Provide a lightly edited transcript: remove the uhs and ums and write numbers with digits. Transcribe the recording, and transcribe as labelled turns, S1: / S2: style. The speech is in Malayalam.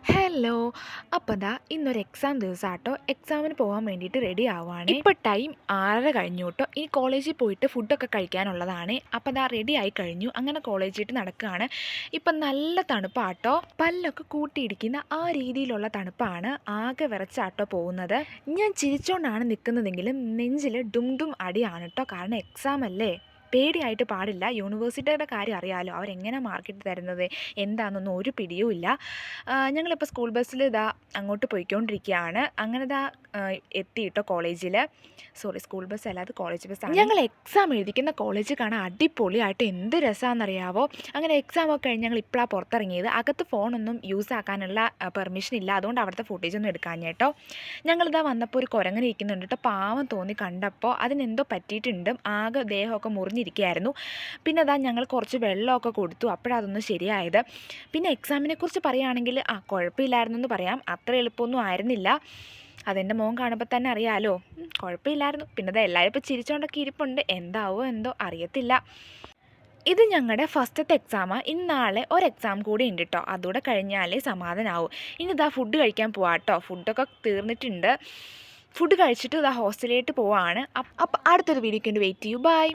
S1: ഹലോ. അപ്പോൾ ദാ ഇന്നൊരു എക്സാം ദിവസമാട്ടോ. എക്സാമിന് പോകാൻ വേണ്ടിയിട്ട് റെഡി ആവുകയാണ്. ഇപ്പോൾ ടൈം 6:30 കഴിഞ്ഞു കേട്ടോ. ഇനി കോളേജിൽ പോയിട്ട് ഫുഡൊക്കെ കഴിക്കാനുള്ളതാണ്. അപ്പോൾ ദാ റെഡി ആയി കഴിഞ്ഞു. അങ്ങനെ കോളേജിലേക്ക് നടക്കുകയാണ്. ഇപ്പം നല്ല തണുപ്പാട്ടോ. പല്ലൊക്കെ കൂട്ടിയിടിക്കുന്ന ആ രീതിയിലുള്ള തണുപ്പാണ്. ആകെ വിറച്ചാട്ടോ പോകുന്നത്. ഞാൻ ചിരിച്ചുകൊണ്ടാണ് നിൽക്കുന്നതെങ്കിലും നെഞ്ചിൽ ഡും ഡും അടിയാണ് കേട്ടോ. കാരണം എക്സാം അല്ലേ, പേടിയായിട്ട് പാടില്ല. യൂണിവേഴ്സിറ്റിയുടെ കാര്യം അറിയാമല്ലോ, അവരെങ്ങനെ മാർക്കിട്ട് തരുന്നത് എന്താണെന്നൊന്നും ഒരു പിടിയും ഇല്ല. ഞങ്ങളിപ്പോൾ സ്കൂൾ ബസ്സിൽ ഇതാ അങ്ങോട്ട് പോയിക്കൊണ്ടിരിക്കുകയാണ്. അങ്ങനെ ഇതാ എത്തിയിട്ടോ കോളേജിൽ. സോറി, സ്കൂൾ ബസ് അല്ലാതെ കോളേജ് ബസ്സാണ്. ഞങ്ങൾ എക്സാം എഴുതിക്കുന്ന കോളേജ് കാണാൻ അടിപൊളിയായിട്ട് എന്ത് രസമാണെന്നറിയാവോ. അങ്ങനെ എക്സാമൊക്കെ കഴിഞ്ഞ് ഞങ്ങൾ ഇപ്പോഴാണ് പുറത്തിറങ്ങിയത്. അകത്ത് ഫോണൊന്നും യൂസ് ആക്കാനുള്ള പെർമിഷൻ ഇല്ല. അതുകൊണ്ട് അവിടുത്തെ ഫുട്ടേജൊന്നും എടുക്കാൻ കേട്ടോ. ഞങ്ങളിതാ വന്നപ്പോൾ ഒരു കുരങ്ങനെ ഇരിക്കുന്നുണ്ട് കേട്ടോ. പാവം തോന്നി കണ്ടപ്പോൾ. അതിനെന്തോ പറ്റിയിട്ടുണ്ട്. ആകെ ദേഹമൊക്കെ മുറിഞ്ഞിരിക്കുകയായിരുന്നു. പിന്നെ അതാ ഞങ്ങൾ കുറച്ച് വെള്ളമൊക്കെ കൊടുത്തു. അപ്പോഴതൊന്ന് ശരിയായത്. പിന്നെ എക്സാമിനെക്കുറിച്ച് പറയുകയാണെങ്കിൽ കുഴപ്പമില്ലായിരുന്നു എന്ന് പറയാം. അത്ര എളുപ്പമൊന്നും ആയിരുന്നില്ല. അതെൻ്റെ മോൻ കാണുമ്പോൾ തന്നെ അറിയാമല്ലോ. കുഴപ്പമില്ലായിരുന്നു. പിന്നെ അത് എല്ലാവരും ഇപ്പോൾ ചിരിച്ചുകൊണ്ടൊക്കെ ഇരിപ്പുണ്ട്. എന്താവോ എന്തോ അറിയത്തില്ല. ഇത് ഞങ്ങളുടെ ഫസ്റ്റത്തെ എക്സാമാണ്. ഇന്ന് നാളെ ഒരു എക്സാം കൂടി ഉണ്ട് കേട്ടോ. അതുകൂടെ കഴിഞ്ഞാലേ സമാധാനമാവും. ഇനി ഇതാ ഫുഡ് കഴിക്കാൻ പോവാം കേട്ടോ. ഫുഡൊക്കെ തീർന്നിട്ടുണ്ട്. ഫുഡ് കഴിച്ചിട്ട് ഇതാ ഹോസ്റ്റലിലേക്ക് പോവാണ്. അപ്പം അടുത്തൊരു വീഡിയോയ്ക്ക് വേണ്ടി വെയിറ്റ് ചെയ്യൂ. ബൈ.